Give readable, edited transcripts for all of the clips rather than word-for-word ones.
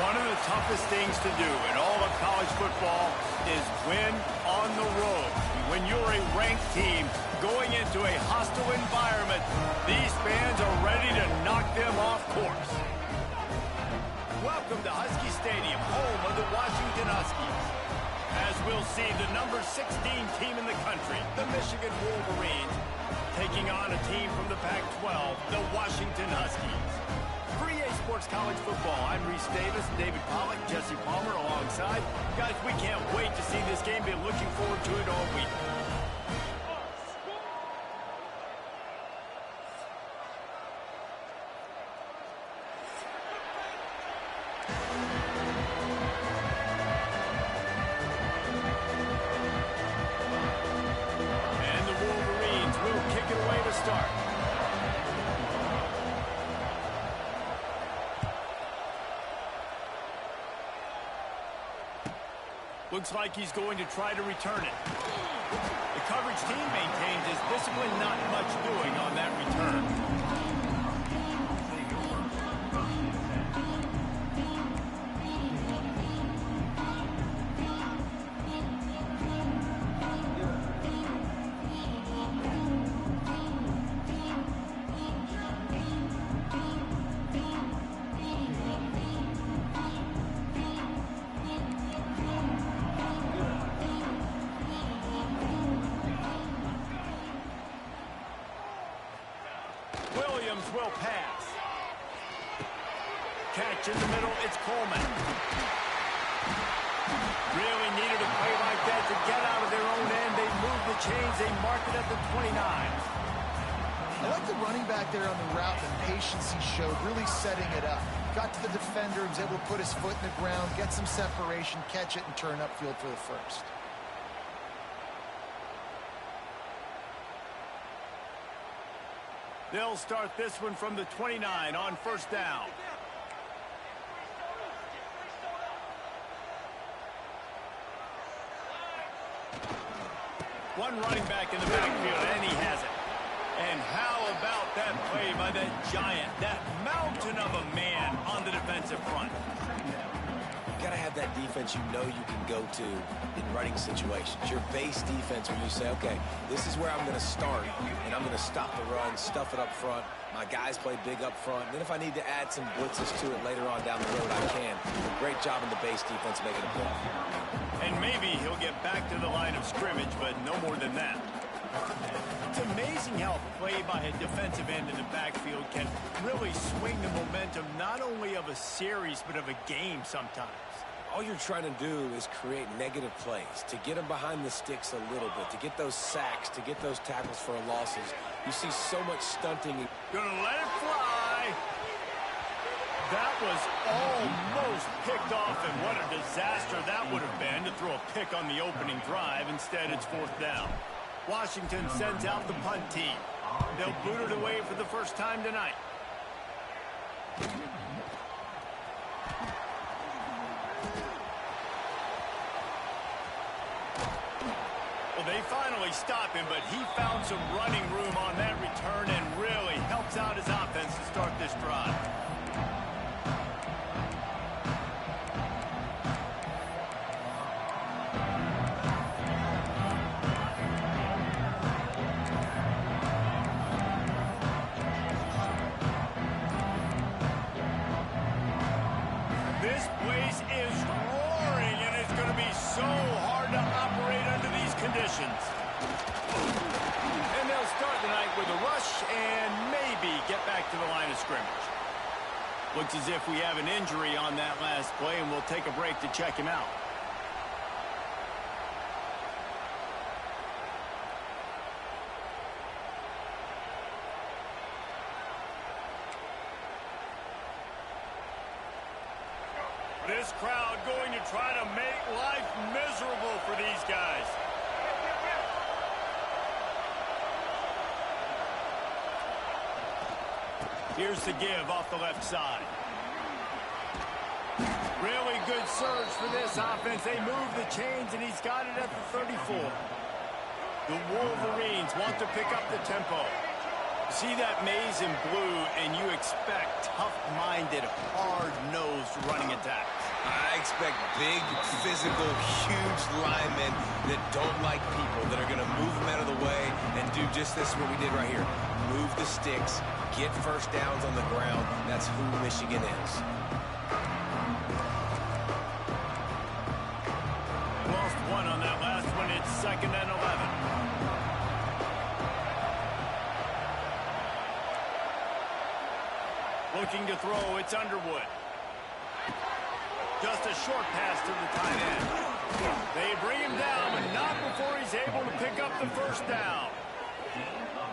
One of the toughest things to do in all of college football is win on the road. When you're a ranked team going into a hostile environment, these fans are ready to knock them off course. Welcome to Husky Stadium, home of the Washington Huskies. As we'll see, the number 16 team in the country, the Michigan Wolverines, taking on a team from the Pac-12, the Washington Huskies. For EA Sports College Football, I'm Reese Davis, David Pollack, Jesse Palmer alongside. Guys, we can't wait to see this game. Been looking forward to it all week. And the Wolverines will kick it away to start. Looks like he's going to try to return it. The coverage team maintains his discipline, not much doing on that return. Will pass. Catch in the middle, it's Coleman. Really needed a play like that to get out of their own end. They move the chains, they mark it at the 29. I like the running back there on the route and the patience he showed, really setting it up. Got to the defender, was able to put his foot in the ground, get some separation, catch it, and turn upfield for the first. They'll start this one from the 29 on first down. One running back in the backfield, and he has it. And how about that play by that giant, that mountain of a man on the defensive front? You gotta have that defense you know you can go to in running situations. Your base defense where you say, okay, this is where I'm gonna start, and I'm gonna stop the run, stuff it up front. My guys play big up front. And then if I need to add some blitzes to it later on down the road, I can. Great job in the base defense making a play. And maybe he'll get back to the line of scrimmage, but no more than that. It's amazing how a play by a defensive end in the backfield can really swing the momentum not only of a series, but of a game sometimes. All you're trying to do is create negative plays, to get them behind the sticks a little bit, to get those sacks, to get those tackles for losses. You see so much stunting. Gonna let it fly. That was almost picked off, and what a disaster that would have been to throw a pick on the opening drive. Instead, it's fourth down. Washington sends out the punt team. They'll boot it away for the first time tonight. Well, they finally stop him, but he found some running room on that return and really helps out his offense to start this drive. This place is roaring, and it's going to be so hard to operate under these conditions. And they'll start the night with a rush and maybe get back to the line of scrimmage. Looks as if we have an injury on that last play, and we'll take a break to check him out. This crowd going to try to make life miserable for these guys. Here's the give off the left side. Really good surge for this offense. They move the chains, and he's got it at the 34. The Wolverines want to pick up the tempo. See that maze in blue, and you expect tough-minded, hard-nosed running attacks. I expect big, physical, huge linemen that don't like people, that are going to move them out of the way and do just this, what we did right here. Move the sticks, get first downs on the ground. That's who Michigan is. Lost one on that last one. It's 2nd and 11. Looking to throw, it's Underwood. Just a short pass to the tight end. They bring him down, but not before he's able to pick up the first down.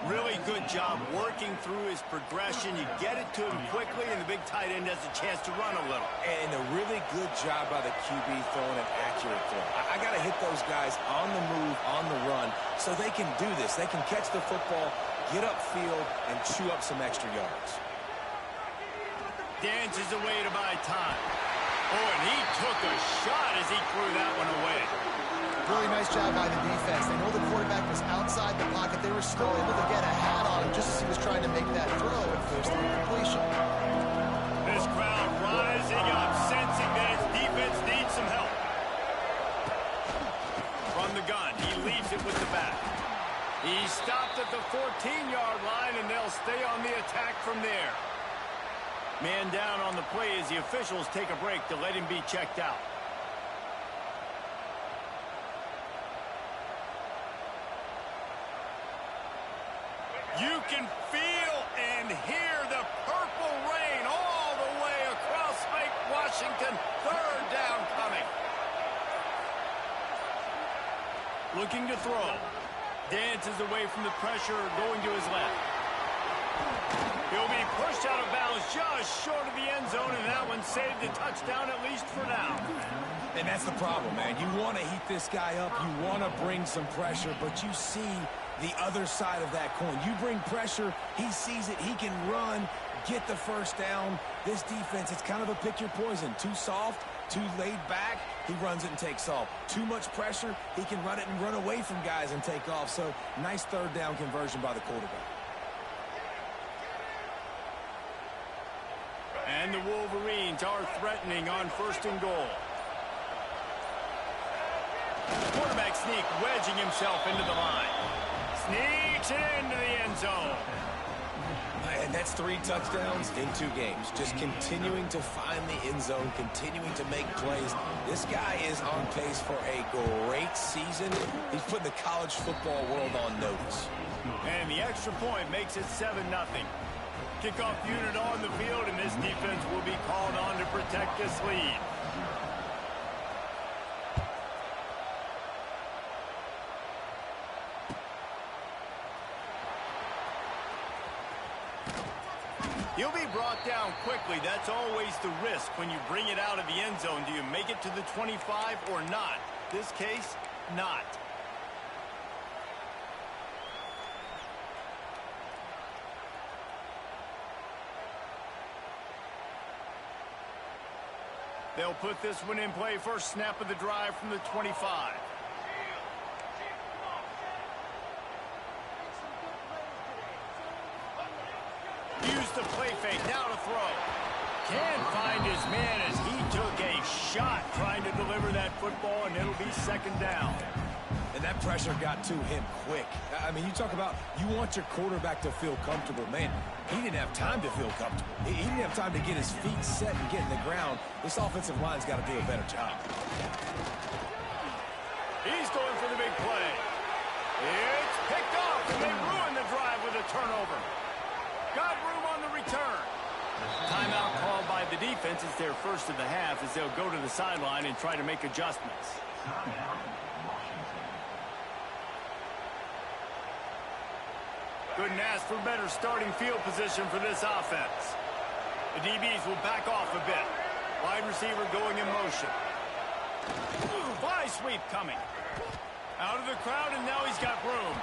Really good job working through his progression. You get it to him quickly, and the big tight end has a chance to run a little. And a really good job by the QB throwing an accurate throw. I got to hit those guys on the move, on the run, so they can do this. They can catch the football, get upfield, and chew up some extra yards. Dances away to buy time. Oh, and he took a shot as he threw that one away. Really nice job by the defense. They know the quarterback was outside the pocket. They were still able to get a hat on him just as he was trying to make that throw and force the completion. This crowd rising up, sensing that its defense needs some help. From the gun, he leaves it with the back. He stopped at the 14-yard line, and they'll stay on the attack from there. Man down on the play as the officials take a break to let him be checked out. You can feel and hear the purple rain all the way across Lake Washington. 3rd down coming. Looking to throw. Dances away from the pressure, going to his left. He'll be pushed out of bounds just short of the end zone, and that one saved a touchdown, at least for now. And that's the problem, man. You want to heat this guy up. You want to bring some pressure, but you see the other side of that coin. You bring pressure, he sees it, he can run, get the first down. This defense, it's kind of a pick your poison. Too soft, too laid back, he runs it and takes off. Too much pressure, he can run it and run away from guys and take off. So, nice 3rd down conversion by the quarterback. And the Wolverines are threatening on 1st and goal. Quarterback sneak, wedging himself into the line. Sneaks it into the end zone. And that's 3 touchdowns in 2 games. Just continuing to find the end zone, continuing to make plays. This guy is on pace for a great season. He's putting the college football world on notice. And the extra point makes it 7-0. Kickoff unit on the field, and this defense will be called on to protect this lead. He'll be brought down quickly. That's always the risk when you bring it out of the end zone. Do you make it to the 25 or not? This case, not. They'll put this one in play. First snap of the drive from the 25. Use the play fake. Now to throw. Can't find his man as he took a shot trying to deliver that football, and it'll be 2nd down. And that pressure got to him quick. I mean, you talk about you want your quarterback to feel comfortable. Man, he didn't have time to feel comfortable. He didn't have time to get his feet set and get in the ground. This offensive line's got to do a better job. He's going for the big play. It's picked off, and they ruin the drive with a turnover. Got room on the return. Timeout called by the defense. It's their first of the half as they'll go to the sideline and try to make adjustments. Couldn't ask for better starting field position for this offense. The DBs will back off a bit. Wide receiver going in motion. Fly sweep coming. Out of the crowd, and now he's got room.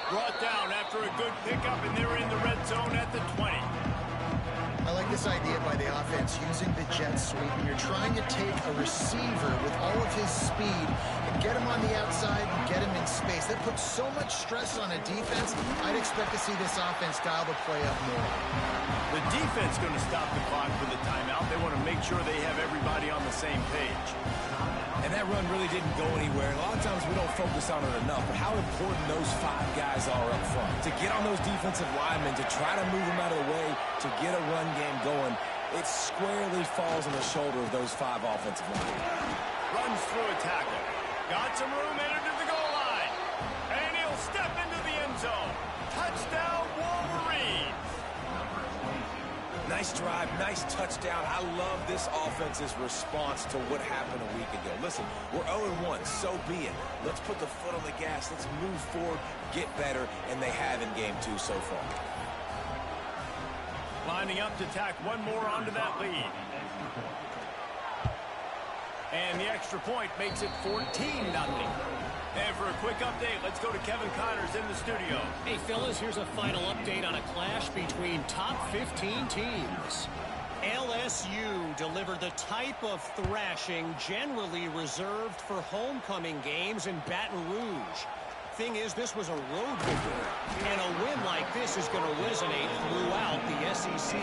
Brought down after a good pickup, and they're in the red zone at the 20. I like this idea by the offense using the jet sweep, and you're trying to take a receiver with all of his speed and get him on the outside and get him in space. That puts so much stress on a defense. I'd expect to see this offense dial the play up more. The defense going to stop the clock for the timeout. They want to make sure they have everybody on the same page. And that run really didn't go anywhere. A lot of times we don't focus on it enough, but how important those 5 guys are up front. To get on those defensive linemen, to try to move them out of the way, to get a run game going, it squarely falls on the shoulder of those 5 offensive linemen. Runs through a tackle. Got some room, entered to the goal line. And he'll step into the end zone. Touchdown, Wolverines. Nice drive, nice touchdown. I love this offense's response to what happened a week ago. Listen, we're 0-1, so be it. Let's put the foot on the gas. Let's move forward, get better, and they have in game 2 so far. Lining up to tack one more onto that lead. And the extra point makes it 14-0. And for a quick update, let's go to Kevin Connors in the studio. Hey, fellas, here's a final update on a clash between top 15 teams. LSU delivered the type of thrashing generally reserved for homecoming games in Baton Rouge. Thing is, this was a road victory, and a win like this is going to resonate throughout the SEC.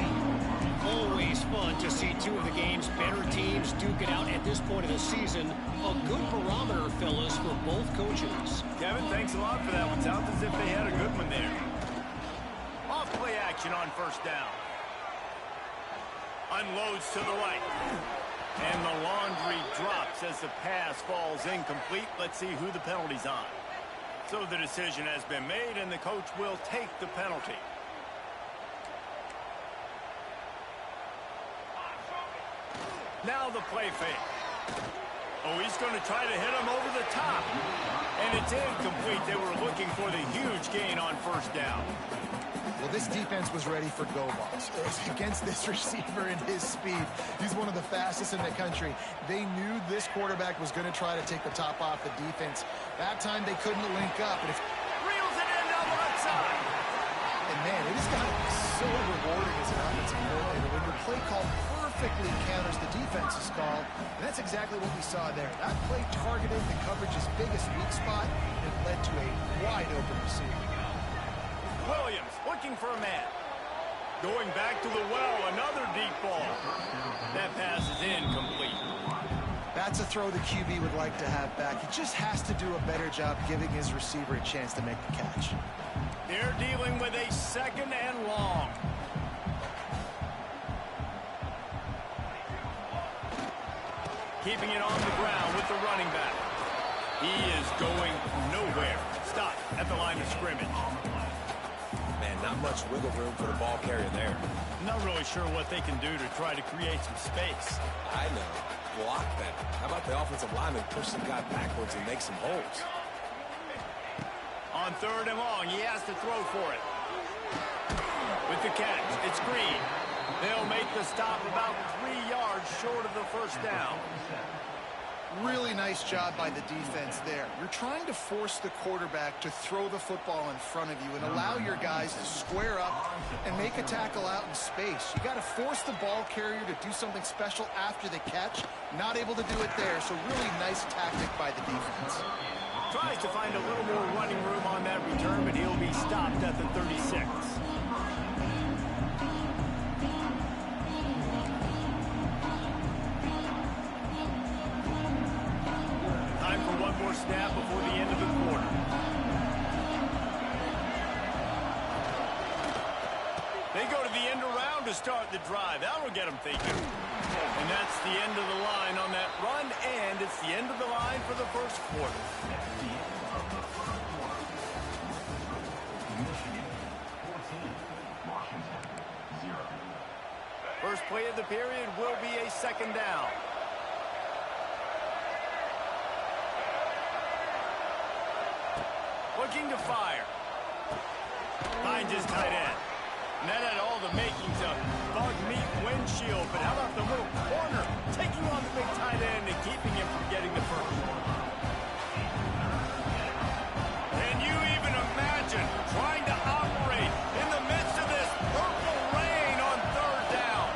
Always fun to see 2 of the game's better teams duke it out at this point of the season. A good barometer, fellas, for both coaches. Kevin, thanks a lot for that one. Sounds as if they had a good one there. Off play action on first down. Unloads to the right. And the laundry drops as the pass falls incomplete. Let's see who the penalty's on. So the decision has been made, and the coach will take the penalty. Now the play fake. Oh, he's going to try to hit him over the top. And it's incomplete. They were looking for the huge gain on first down. Well, this defense was ready for go balls. Against this receiver and his speed, he's one of the fastest in the country. They knew this quarterback was going to try to take the top off the defense. That time they couldn't link up. And if reels it in on the left side. And man, it has got to be so rewarding as an offensive coordinator when your play call perfectly counters the defense's call. And that's exactly what we saw there. That play targeted the coverage's biggest weak spot and led to a wide open receiver. Williams looking for a man. Going back to the well, another deep ball. That pass is incomplete. That's a throw the QB would like to have back. He just has to do a better job giving his receiver a chance to make the catch. They're dealing with a 2nd and long. Keeping it on the ground with the running back. He is going nowhere. Stop at the line of scrimmage. Man, not much wiggle room for the ball carrier there. Not really sure what they can do to try to create some space. I know. Block that. How about the offensive lineman push some guy backwards and make some holes? On 3rd and long, he has to throw for it. With the catch, it's Green. They'll make the stop about 3 yards short of the first down. Really nice job by the defense there. You're trying to force the quarterback to throw the football in front of you and allow your guys to square up and make a tackle out in space. You got to force the ball carrier to do something special after the catch. Not able to do it there, so really nice tactic by the defense. Tries to find a little more running room on that return, but he'll be stopped at the 36. Time for one more snap before the end of the quarter. They go to the end around to start the drive. That'll get them thinking. And that's the end of the line on that run, and it's the end of the line for the first quarter. First play of the period will be a 2nd down. Looking to fire. Finds his tight end. And that had all the makings of bug meat windshield. But how about the little corner taking on the big tight end and keeping him from getting the first? Can you even imagine trying to operate in the midst of this purple rain on 3rd down?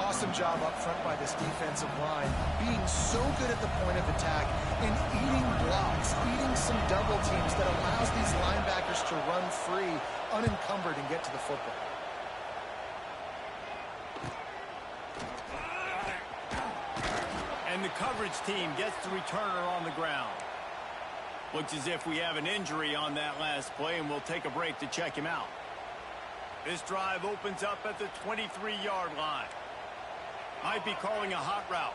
Awesome job up front by this defensive line, being so good at the point of attack and eating blocks, eating some double teams that allows these linebackers to run free, unencumbered, and get to the football. And the coverage team gets the returner on the ground. Looks as if we have an injury on that last play, and we'll take a break to check him out. This drive opens up at the 23-yard line. Might be calling a hot route.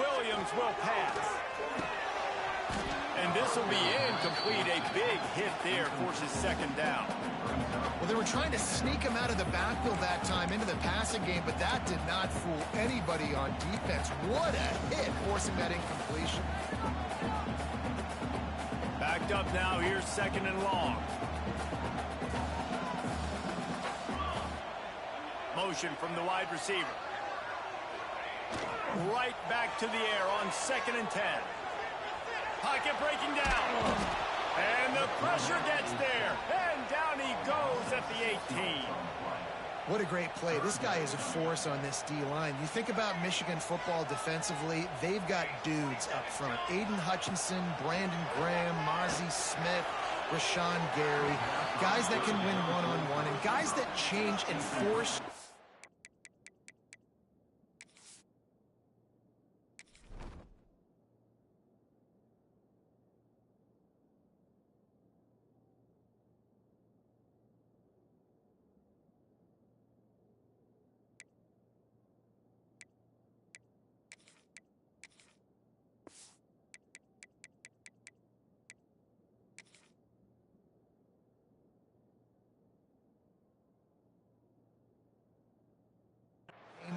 Williams will pass. And this will be incomplete. A big hit there forces second down. Well, they were trying to sneak him out of the backfield that time into the passing game, but that did not fool anybody on defense. What a hit, forcing that incompletion. Backed up now, here's second and long. Motion from the wide receiver. Right back to the air on 2nd and 10. Pocket breaking down. And the pressure gets there. And down he goes at the 18. What a great play. This guy is a force on this D-line. You think about Michigan football defensively, they've got dudes up front. Aiden Hutchinson, Brandon Graham, Mozzie Smith, Rashawn Gary. Guys that can win one-on-one and guys that change and force.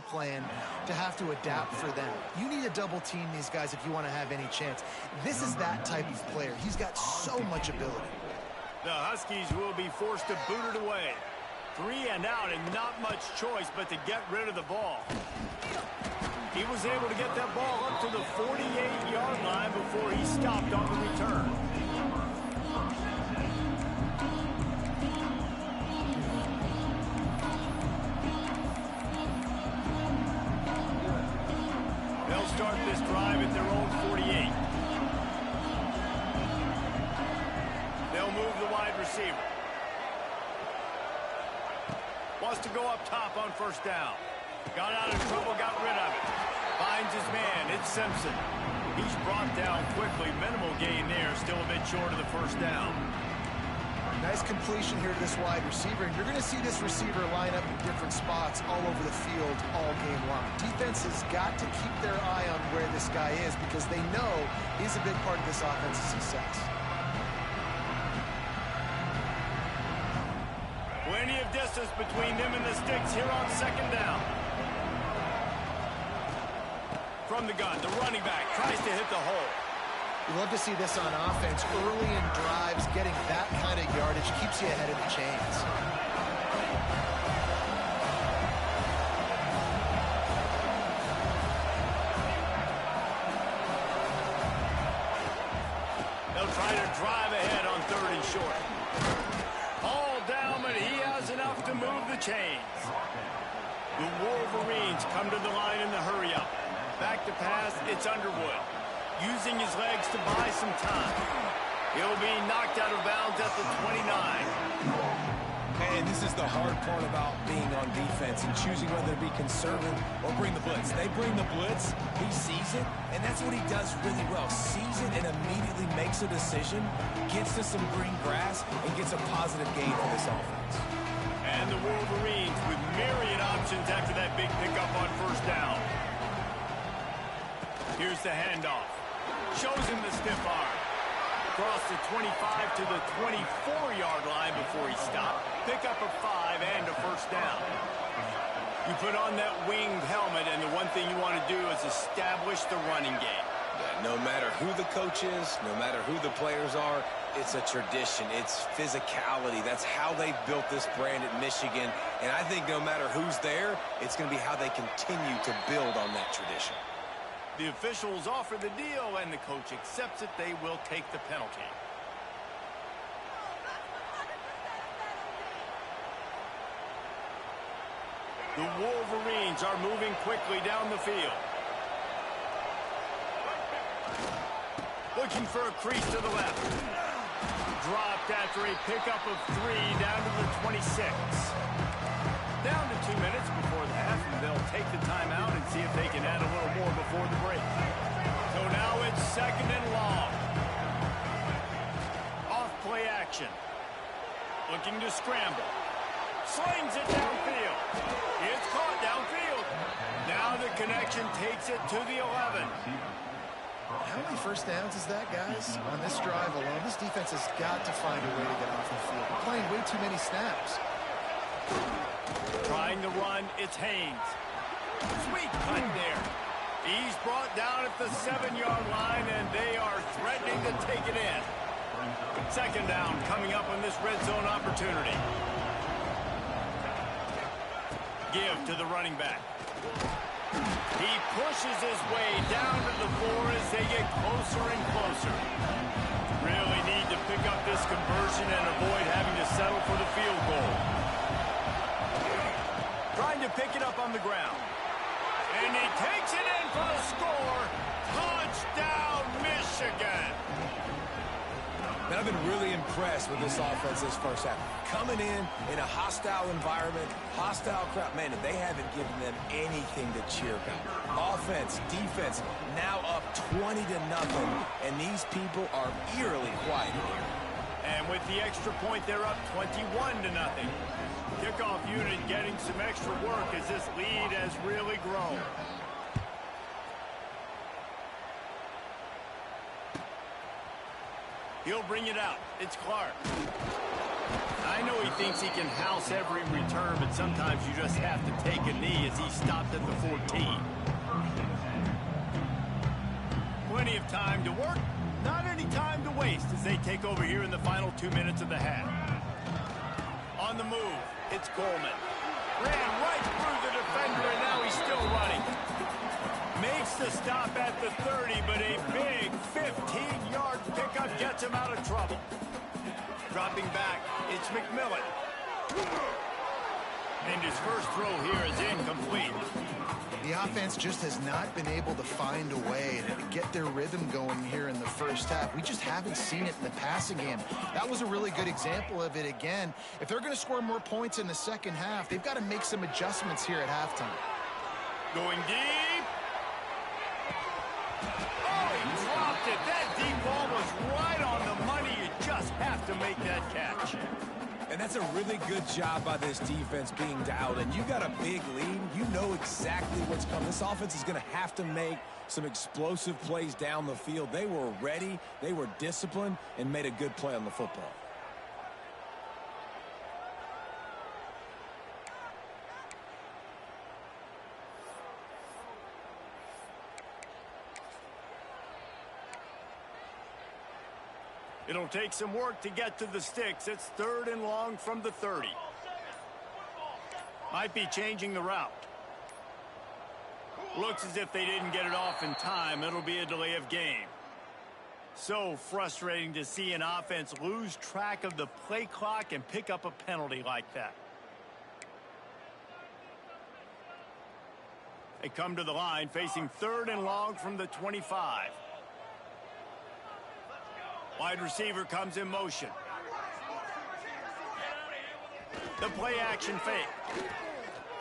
Plan to have to adapt for them. You need to double team these guys if you want to have any chance. This is that type of player. He's got so much ability. The Huskies will be forced to boot it away. 3 and out and not much choice but to get rid of the ball. He was able to get that ball up to the 48-yard line before he stopped on the return. Start this drive at their own 48. They'll move the wide receiver. Wants to go up top on 1st down. Got out of trouble, got rid of it. Finds his man, it's Simpson. He's brought down quickly. Minimal gain there, still a bit short of the 1st down. Nice completion here to this wide receiver, and you're going to see this receiver line up in different spots all over the field all game long. Defense has got to keep their eye on where this guy is because they know he's a big part of this offense's success. Plenty of distance between them and the sticks here on 2nd down. From the gun, the running back tries to hit the hole. You love to see this on offense. Early in drives, getting that kind of yardage keeps you ahead of the chains. They'll try to drive ahead on 3rd and short. All down, but he has enough to move the chains. The Wolverines come to the line in the hurry-up. Back to pass, it's Underwood. Using his legs to buy some time. He'll be knocked out of bounds at the 29. And this is the hard part about being on defense and choosing whether to be conservative or bring the blitz. They bring the blitz, he sees it, and that's what he does really well. Sees it and immediately makes a decision, gets to some green grass, and gets a positive gain for this offense. And the Wolverines with myriad options after that big pickup on 1st down. Here's the handoff. Shows him the stiff arm. Across the 25 to the 24-yard line before he stopped. Pick up a 5 and a 1st down. You put on that winged helmet, and the one thing you want to do is establish the running game. Yeah, no matter who the coach is, no matter who the players are, it's a tradition. It's physicality. That's how they built this brand at Michigan. And I think no matter who's there, it's going to be how they continue to build on that tradition. The officials offer the deal, and the coach accepts it. They will take the penalty. The Wolverines are moving quickly down the field. Looking for a crease to the left. Dropped after a pickup of 3 down to the 26. Down to 2 minutes before the half, and they'll take the timeout and see if they can add a little more before the break. So now it's 2nd and long. Off play action. Looking to scramble. Slings it downfield. It's caught downfield. Now the connection takes it to the 11. How many first downs is that, guys? On this drive alone, this defense has got to find a way to get off the field. They're playing way too many snaps. Trying to run, it's Haynes. Sweet cut there. He's brought down at the 7-yard line, and they are threatening to take it in. 2nd down coming up on this red zone opportunity. Give to the running back. He pushes his way down to the 4 as they get closer and closer. Really need to pick up this conversion and avoid having to settle for the field goal. Trying to pick it up on the ground. And he takes it in for the score. Touchdown, Michigan. Man, I've been really impressed with this offense this first half. Coming in a hostile environment, hostile crowd. Man, they haven't given them anything to cheer about. Offense, defense, now up 20-0, and these people are eerily quiet here. And with the extra point, they're up 21-0. Kickoff unit getting some extra work as this lead has really grown. He'll bring it out. It's Clark. I know he thinks he can house every return, but sometimes you just have to take a knee as he stopped at the 14. Plenty of time to work, not any time to waste as they take over here in the final 2 minutes of the half. On the move, it's Coleman. Ran right through the defender, and now he's still running. Makes the stop at the 30, but a big 15-yard pickup gets him out of trouble. Dropping back, it's McMillan. And his first throw here is incomplete. The offense just has not been able to find a way to get their rhythm going here in the first half. We just haven't seen it in the passing game. That was a really good example of it again. If they're going to score more points in the second half, they've got to make some adjustments here at halftime. Going deep. Oh, he dropped it. That deep ball was right on the money. You just have to make that catch. And that's a really good job by this defense being dialed in. You got a big lead. You know exactly what's coming. This offense is going to have to make some explosive plays down the field. They were ready, they were disciplined, and made a good play on the football. It'll take some work to get to the sticks. It's 3rd and long from the 30. Might be changing the route. Looks as if they didn't get it off in time. It'll be a delay of game. So frustrating to see an offense lose track of the play clock and pick up a penalty like that. They come to the line facing 3rd and long from the 25. Wide receiver comes in motion. The play action fake.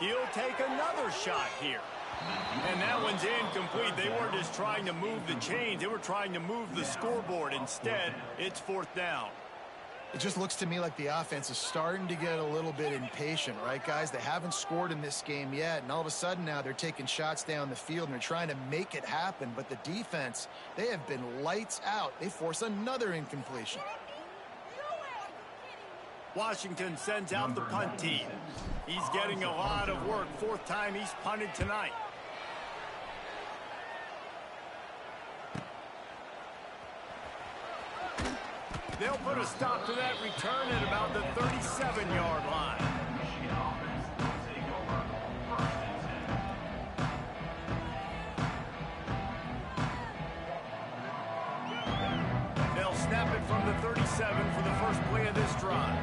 He'll take another shot here. And that one's incomplete. They weren't just trying to move the chains. They were trying to move the scoreboard. Instead, it's 4th down. It just looks to me like the offense is starting to get a little bit impatient, right, guys? They haven't scored in this game yet, and all of a sudden now they're taking shots down the field and they're trying to make it happen. But the defense, they have been lights out. They force another incompletion. Washington sends out the punt team. He's getting a lot of work. 4th time he's punted tonight. They'll put a stop to that return at about the 37-yard line. They'll snap it from the 37 for the first play of this drive.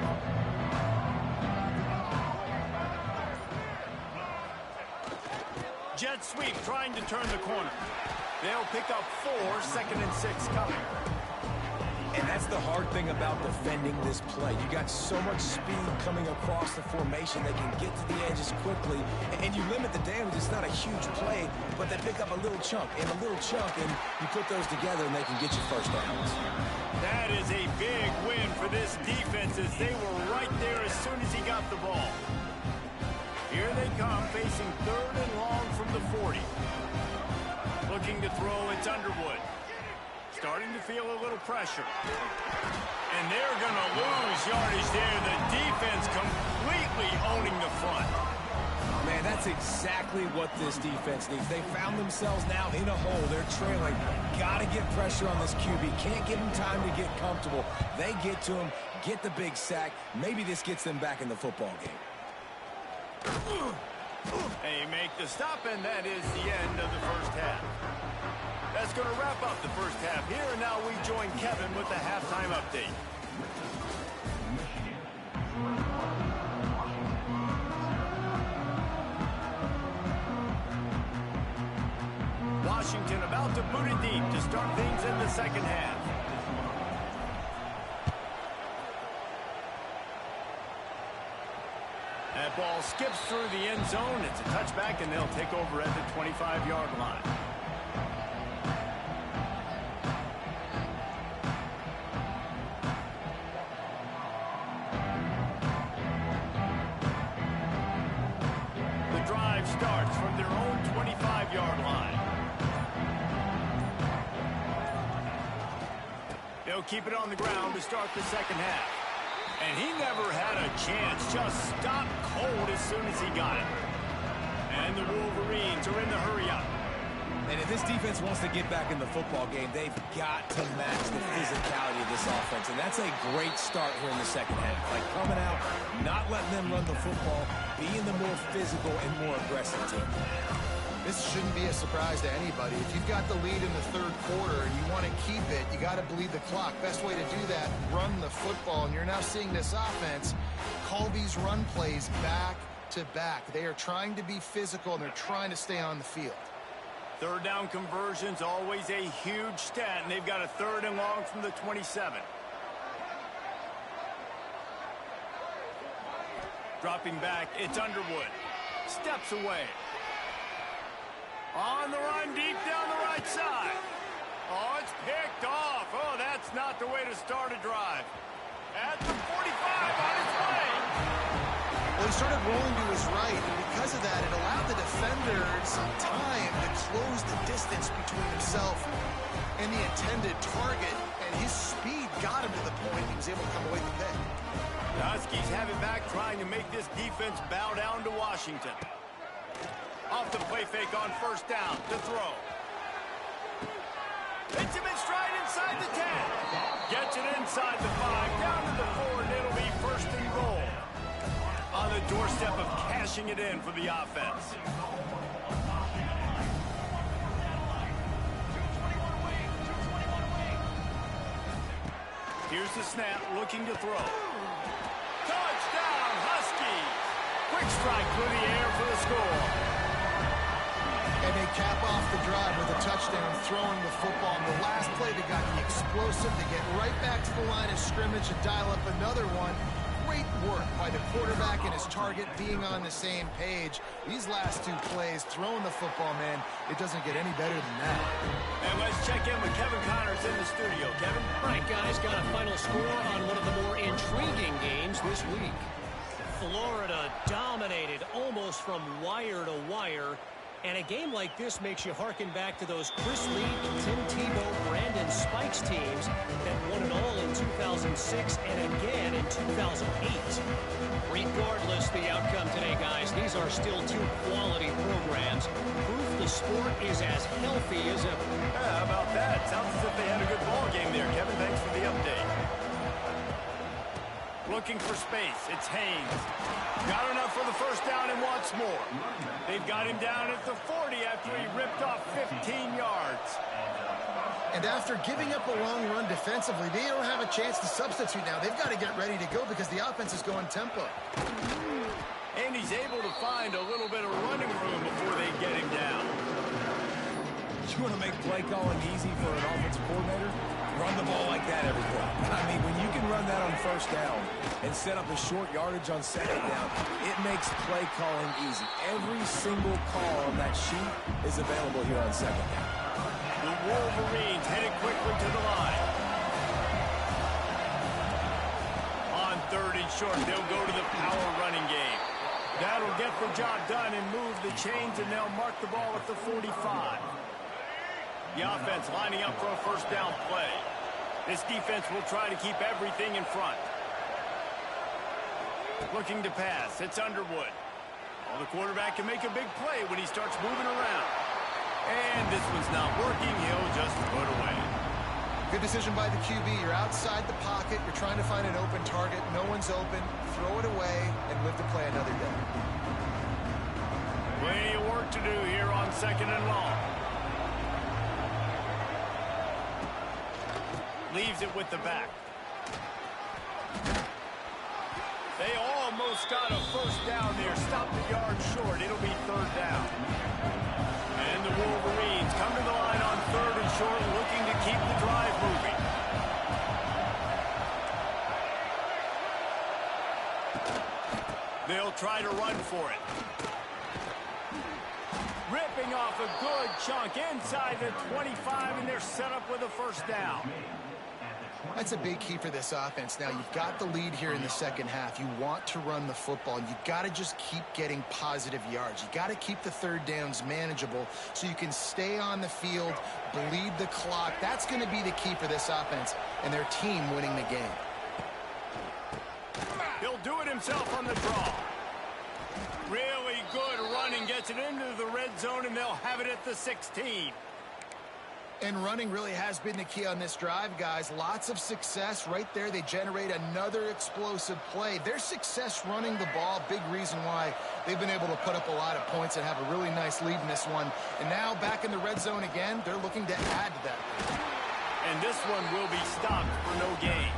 jet sweep trying to turn the corner. They'll pick up 4, 2nd and 6 coming. And that's the hard thing about defending this play. You got so much speed coming across the formation. They can get to the edges quickly, and you limit the damage. It's not a huge play, but they pick up a little chunk, and you put those together, and they can get you first downs. That is a big win for this defense as they were right there as soon as he got the ball. Here they come, facing 3rd and long from the 40. Looking to throw, it's Underwood. Starting to feel a little pressure. And they're going to lose yardage there. The defense completely owning the front. Man, that's exactly what this defense needs. They found themselves now in a hole. They're trailing. Got to get pressure on this QB. Can't give him time to get comfortable. They get to him, get the big sack. Maybe this gets them back in the football game. They make the stop, and that is the end of the first half. That's going to wrap up the first half here, and now we join Kevin with the halftime update. Washington about to boot it deep to start things in the second half. That ball skips through the end zone. It's a touchback, and they'll take over at the 25-yard line. Starts from their own 25-yard line. They'll keep it on the ground to start the second half. And he never had a chance, just stopped cold as soon as he got it. And the Wolverines are in the hurry-up. And if this defense wants to get back in the football game, they've got to match the physicality of this offense. And that's a great start here in the second half. Like coming out, not letting them run the football, being the more physical and more aggressive team. This shouldn't be a surprise to anybody. If you've got the lead in the 3rd quarter and you want to keep it, you got to bleed the clock. Best way to do that, run the football. And you're now seeing this offense call these run plays back to back. They are trying to be physical, and they're trying to stay on the field. 3rd down conversion's always a huge stat, and they've got a 3rd and long from the 27. Dropping back, it's Underwood. Steps away. On the run, deep down the right side. Oh, it's picked off. Oh, that's not the way to start a drive. At the 45, on his way. Well, he started rolling to his right, and because of that, it allowed the defender some time to close the distance between himself and the intended target, and his speed got him to the point he was able to come away with the pick. The Huskies have it back, trying to make this defense bow down to Washington. Off the play fake on 1st down to throw. Hits him in stride inside the 10. Gets it inside the 5, down to the 4, and it'll be 1st and goal. On the doorstep of cashing it in for the offense. Here's the snap, looking to throw. Touchdown, Huskies! Quick strike through the air for the score. And they cap off the drive with a touchdown, throwing the football. And the last play, they got the explosive to get right back to the line of scrimmage and dial up another one. Great work by the quarterback and his target being on the same page. These last 2 plays, throwing the football, man, it doesn't get any better than that. And let's check in with Kevin Connors in the studio. Kevin? All right, guys, got a final score on one of the more intriguing games this week. Florida dominated almost from wire to wire. And a game like this makes you harken back to those Chris Lee, Tim Tebow, Brandon Spikes teams that won it all in 2006 and again in 2008. Regardless the outcome today, guys, these are still 2 quality programs. Proof the sport is as healthy as ever. Yeah, how about that? Sounds as if they had a good ball game there. Kevin, thanks for the update. Looking for space. It's Haynes. Got enough for the 1st down and wants more. They've got him down at the 40 after he ripped off 15 yards. And after giving up a long run defensively, they don't have a chance to substitute now. They've got to get ready to go because the offense is going tempo. And he's able to find a little bit of running room before they get him down. You want to make play calling easy for an offensive coordinator? Run the ball like that every play. I mean, when you can run that on first down and set up a short yardage on second down, it makes play calling easy. Every single call on that sheet is available here on second down. The Wolverines headed quickly to the line. On third and short, they'll go to the power running game. That'll get the job done and move the chains, and they'll mark the ball at the 45. The offense lining up for a first down play. This defense will try to keep everything in front. Looking to pass. It's Underwood. Well, the quarterback can make a big play when he starts moving around. And this one's not working. He'll just put away. Good decision by the QB. You're outside the pocket. You're trying to find an open target. No one's open. Throw it away and live to play another day. Plenty of work to do here on second and long. Leaves it with the back. They almost got a first down there. Stop the yard short. It'll be third down. And the Wolverines come to the line on third and short, looking to keep the drive moving. They'll try to run for it. Ripping off a good chunk inside the 25, and they're set up with a first down. That's a big key for this offense. Now, you've got the lead here in the second half. You want to run the football, and you've got to just keep getting positive yards. You got to keep the third downs manageable so you can stay on the field, bleed the clock. That's going to be the key for this offense and their team winning the game. He'll do it himself on the draw. Really good running, gets it into the red zone, and they'll have it at the 16. And running really has been the key on this drive, guys. Lots of success right there. They generate another explosive play. Their success running the ball, big reason why they've been able to put up a lot of points and have a really nice lead in this one. And now back in the red zone again, they're looking to add to that. And this one will be stopped for no gain.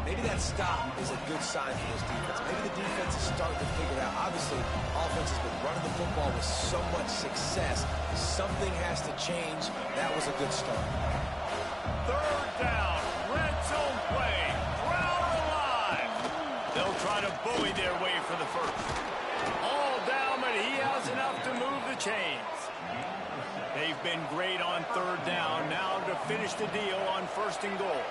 Maybe that stop is a good sign for this defense. Maybe the defense is starting to figure it out. Obviously, offense has been running the football with so much success. Something has to change. That was a good start. Third down, red zone play, crowd alive. They'll try to bully their way for the first. All down, but he has enough to move the chains. They've been great on third down. Now to finish the deal on first and goal.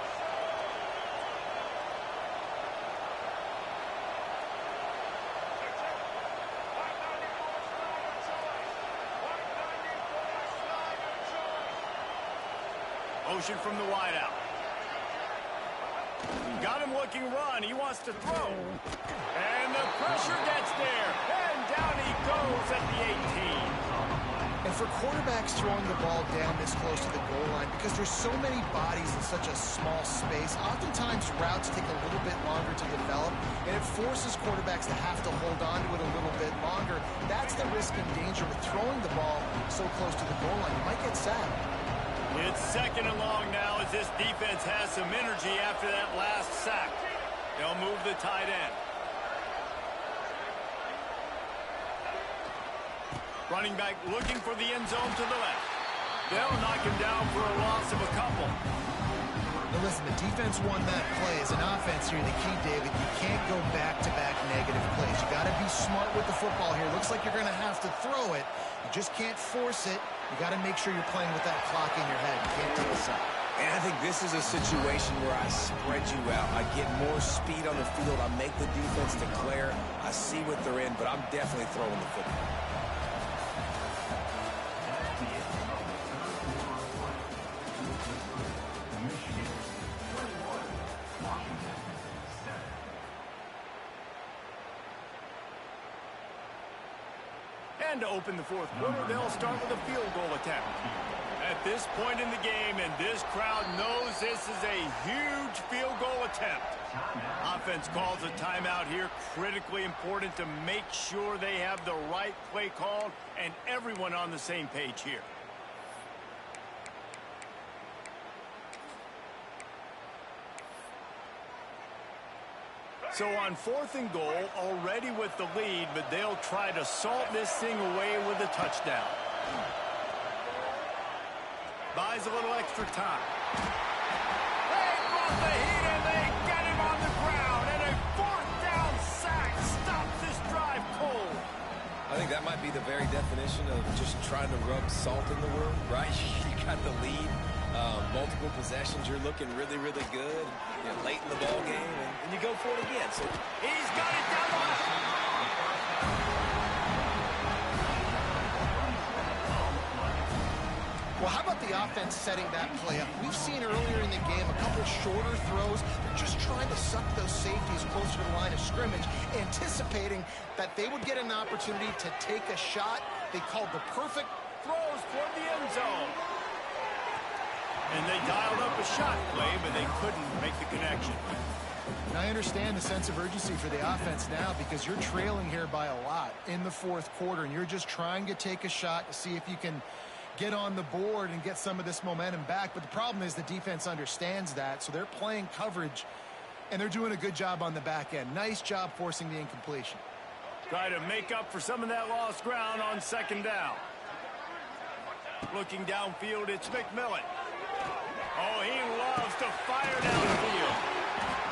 Motion from the wideout. Got him looking run. He wants to throw. And the pressure gets there. And down he goes at the 18. And for quarterbacks throwing the ball down this close to the goal line, because there's so many bodies in such a small space, oftentimes routes take a little bit longer to develop, and it forces quarterbacks to have to hold on to it a little bit longer. That's the risk and danger with throwing the ball so close to the goal line. You might get sacked. It's second and long now as this defense has some energy after that last sack. They'll move the tight end. Running back looking for the end zone to the left. They'll knock him down for a loss of a couple. Now listen, the defense won that play. As an offense here, the key, David, you can't go back-to-back negative plays. You got to be smart with the football here. Looks like you're going to have to throw it. You just can't force it. You got to make sure you're playing with that clock in your head. You can't take a sack. And I think this is a situation where I spread you out. I get more speed on the field. I make the defense declare. I see what they're in, but I'm definitely throwing the football. And to open the fourth quarter, they'll start with a field goal attempt. At this point in the game, and this crowd knows this is a huge field goal attempt. Offense calls a timeout here, critically important to make sure they have the right play called and everyone on the same page here. So on fourth and goal, already with the lead, but they'll try to salt this thing away with a touchdown. Buys a little extra time. They brought the heat and they get him on the ground. And a fourth down sack stops this drive cold. I think that might be the very definition of just trying to rub salt in the wound, right? You got the lead, multiple possessions, you're looking really, really good, late in the ball game, and you go for it again. So he's got it down the line. Well, how about the offense setting that play up? We've seen earlier in the game a couple shorter throws. They're just trying to suck those safeties closer to the line of scrimmage, anticipating that they would get an opportunity to take a shot. They called the perfect throws toward the end zone. And they dialed up a shot play, but they couldn't make the connection. And I understand the sense of urgency for the offense now because you're trailing here by a lot in the fourth quarter, and you're just trying to take a shot to see if you can get on the board and get some of this momentum back. But the problem is the defense understands that, so they're playing coverage, and they're doing a good job on the back end. Nice job forcing the incompletion. Try to make up for some of that lost ground on second down. Looking downfield, it's McMillan. Oh, he loves to fire downfield.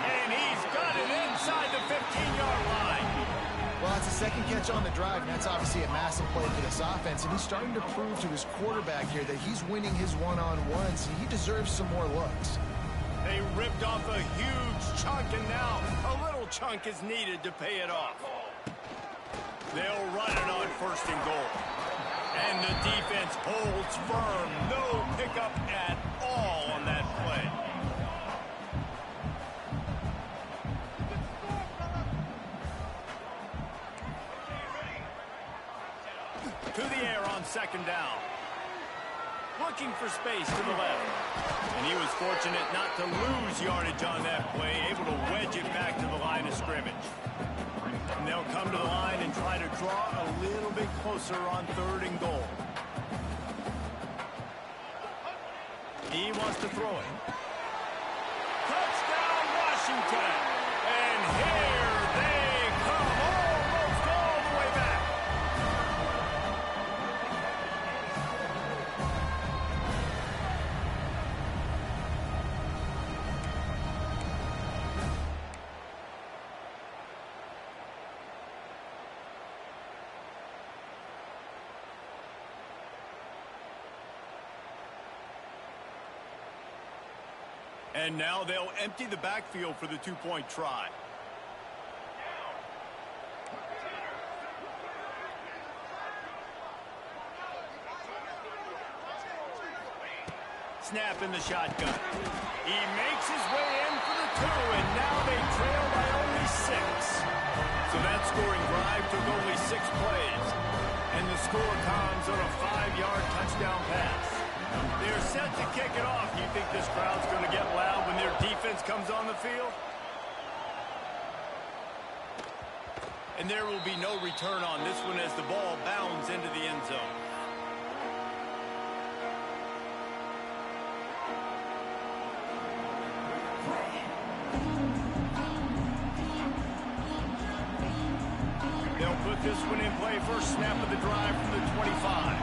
And he's got it inside the 15-yard line. Well, it's a second catch on the drive, and that's obviously a massive play for this offense. And he's starting to prove to his quarterback here that he's winning his one-on-ones, and he deserves some more looks. They ripped off a huge chunk, and now a little chunk is needed to pay it off. They'll run it on first and goal. And the defense holds firm. No pickup at all on that play. To the air on second down. Looking for space to the left. And he was fortunate not to lose yardage on that play, able to wedge it back to the line of scrimmage. And they'll come to the line and try to draw a little bit closer on third and goal. He wants to throw it. Touchdown, Washington! And here they come, almost all the way back. And now they'll empty the backfield for the two-point try. Snap in the shotgun. He makes his way in for the two, and now they trail by only 6. So that scoring drive took only 6 plays. And the score comes on a 5-yard touchdown pass. They're set to kick it off. Do you think this crowd's going to get loud when their defense comes on the field? And there will be no return on this one as the ball bounds into the end zone. They'll put this one in play. First snap of the drive from the 25.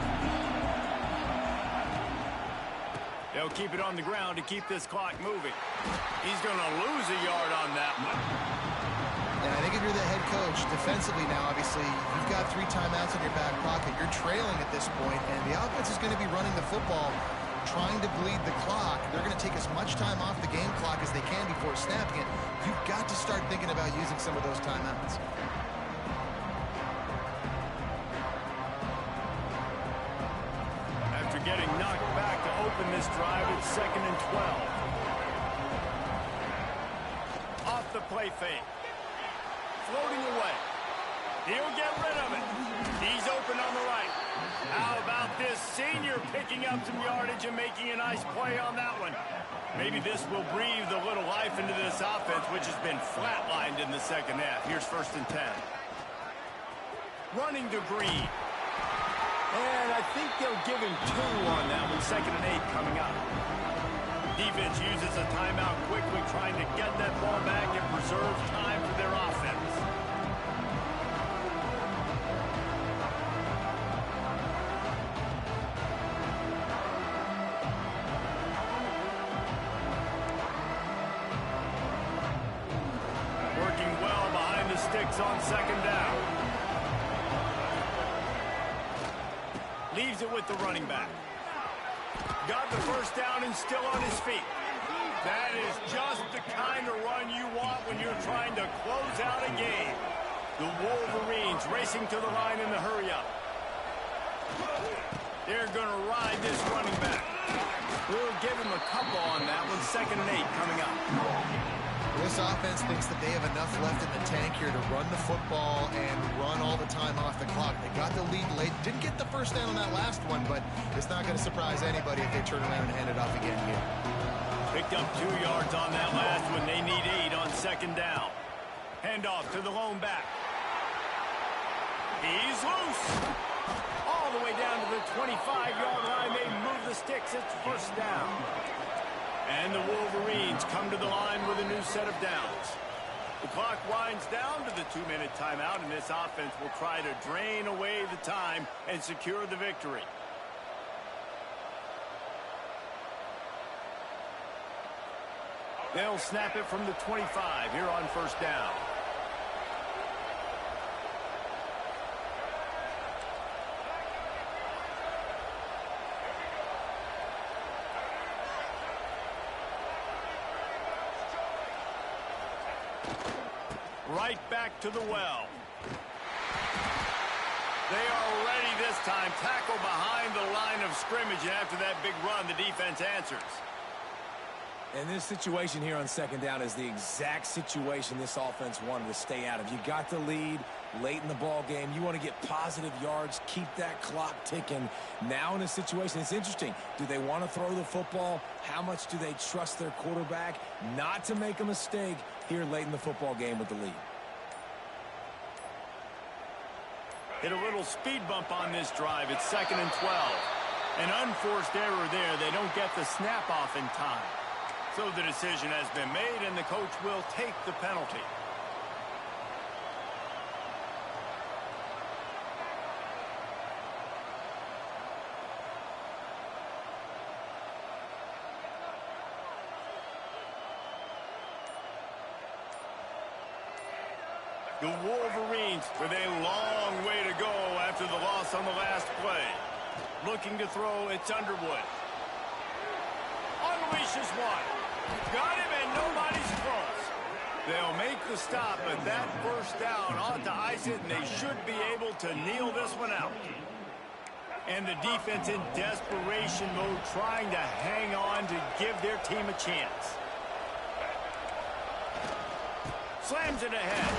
They'll keep it on the ground to keep this clock moving. He's going to lose a yard on that one. And I think if you're the head coach, defensively now, obviously, you've got 3 timeouts in your back pocket. You're trailing at this point, and the offense is going to be running the football, trying to bleed the clock. They're going to take as much time off the game clock as they can before snapping it. You've got to start thinking about using some of those timeouts. After getting knocked back to open this drive, it's 2nd and 12. Off the play fake. Floating away. He'll get rid of it. He's open on the right. How about this senior picking up some yardage and making a nice play on that one? Maybe this will breathe a little life into this offense, which has been flatlined in the second half. Here's 1st and 10. Running to Green. And I think they'll give him 2 on that one. 2nd and 8 coming up. Defense uses a timeout quickly, trying to get that ball back and preserve time for their offense. offense on second down. Leaves it with the running back. Got the first down and still on his feet. That is just the kind of run you want when you're trying to close out a game. The Wolverines racing to the line in the hurry-up. They're going to ride this running back. We'll give him a couple on that one. 2nd and 8 coming up. This offense thinks that they have enough left in the tank here to run the football and run all the time off the clock. They got the lead late. Didn't get the first down on that last one, but it's not going to surprise anybody if they turn around and hand it off again here. Picked up 2 yards on that last one. They need 8 on second down. Handoff to the lone back. He's loose. All the way down to the 25-yard line. They move the sticks. It's first down. And the Wolverines come to the line with a new set of downs. The clock winds down to the 2-minute timeout, and this offense will try to drain away the time and secure the victory. They'll snap it from the 25 here on first down. Right back to the well. They are ready this time. Tackle behind the line of scrimmage, and after that big run, the defense answers. And this situation here on second down is the exact situation this offense wanted to stay out of. You got the lead late in the ball game. You want to get positive yards, keep that clock ticking. Now in a situation, it's interesting. Do they want to throw the football? How much do they trust their quarterback not to make a mistake here late in the football game with the lead? Hit a little speed bump on this drive. It's 2nd and 12. An unforced error there. They don't get the snap off in time. So the decision has been made, and the coach will take the penalty. The Wolverines with a long way to go after the loss on the last play. Looking to throw, it's Underwood. Unleashes one. Got him, and nobody's close. They'll make the stop, but that first down ought to ice it, and they should be able to kneel this one out. And the defense in desperation mode, trying to hang on to give their team a chance. Slams it ahead.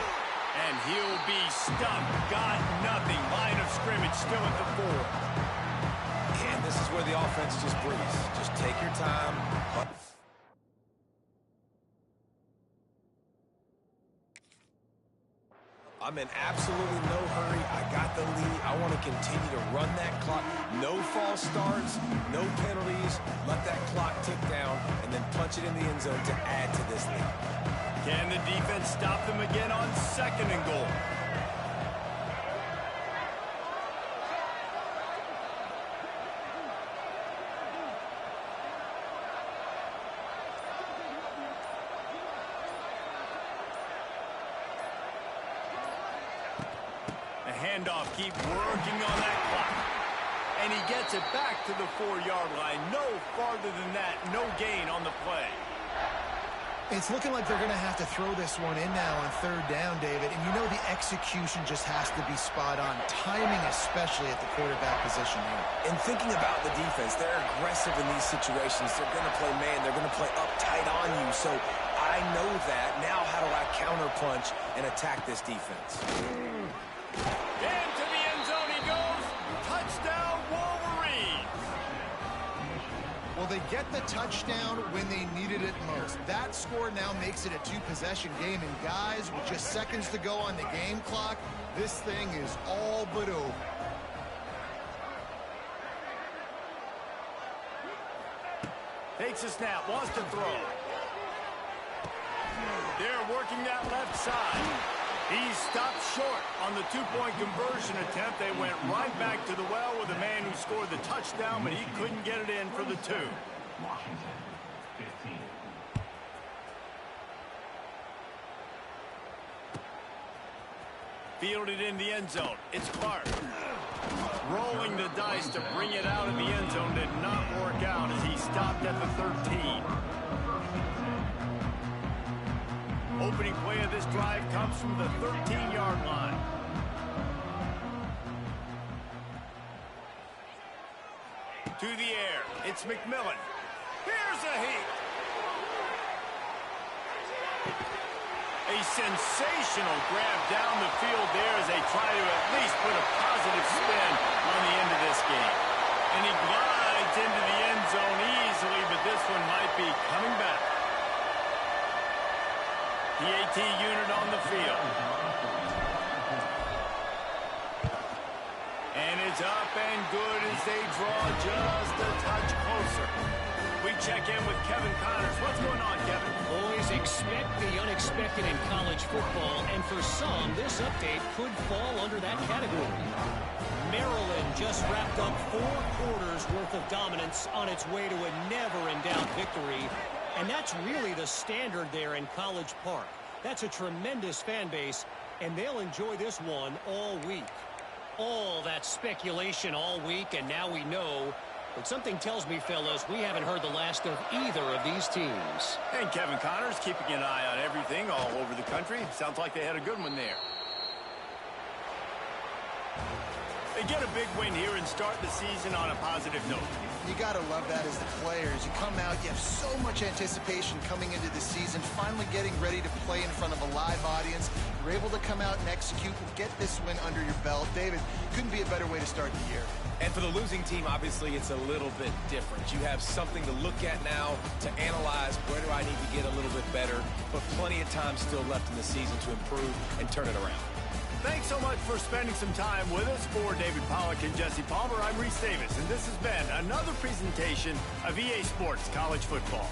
And he'll be stumped. Got nothing. Line of scrimmage still at the 4. And this is where the offense just breathes. Just take your time. I'm in absolutely no hurry. I got the lead. I want to continue to run that clock. No false starts, no penalties. Let that clock tick down and then punch it in the end zone to add to this lead. Can the defense stop them again on 2nd and goal? The handoff, keep working on that clock. And he gets it back to the 4-yard line. No farther than that, no gain on the play. It's looking like they're going to have to throw this one in now on 3rd down, David. And you know the execution just has to be spot on. Timing especially at the quarterback position here. And thinking about the defense, they're aggressive in these situations. They're going to play man. They're going to play up tight on you. So I know that. Now how do I counterpunch and attack this defense? Into the end zone he goes. Touchdown, Wolverines. Well, they get the touchdown when they needed it most. That score now makes it a 2-possession game. And guys, with just seconds to go on the game clock, this thing is all but over. Takes a snap, wants to throw. They're working that left side. He stopped short on the 2-point conversion attempt. They went right back to the well with the man who scored the touchdown, but he couldn't get it in for the 2. Washington, 15. Fielded in the end zone. It's Clark. Rolling the dice to bring it out of the end zone did not work out as he stopped at the 13. Opening play of this drive comes from the 13-yard line. To the air. It's McMillan. Here's a heat. A sensational grab down the field there as they try to at least put a positive spin on the end of this game. And he glides into the end zone easily, but this one might be coming back. PAT unit on the field. And it's up and good as they draw just a touch closer. We check in with Kevin Connors. What's going on, Kevin? Always expect the unexpected in college football, and for some, this update could fall under that category. Maryland just wrapped up 4 quarters worth of dominance on its way to a never-in-doubt victory, and that's really the standard there in College Park. That's a tremendous fan base, and they'll enjoy this one all week. All that speculation all week, and now we know. But something tells me, fellas, we haven't heard the last of either of these teams. And Kevin Connors keeping an eye on everything all over the country. Sounds like they had a good one there. They get a big win here and start the season on a positive note. You got to love that as the players. You come out, you have so much anticipation coming into the season, finally getting ready to play in front of a live audience. You're able to come out and execute and get this win under your belt. David, couldn't be a better way to start the year. And for the losing team, obviously, it's a little bit different. You have something to look at now, to analyze where do I need to get a little bit better, but plenty of time still left in the season to improve and turn it around. Thanks so much for spending some time with us. For David Pollack and Jesse Palmer, I'm Reese Davis, and this has been another presentation of EA Sports College Football.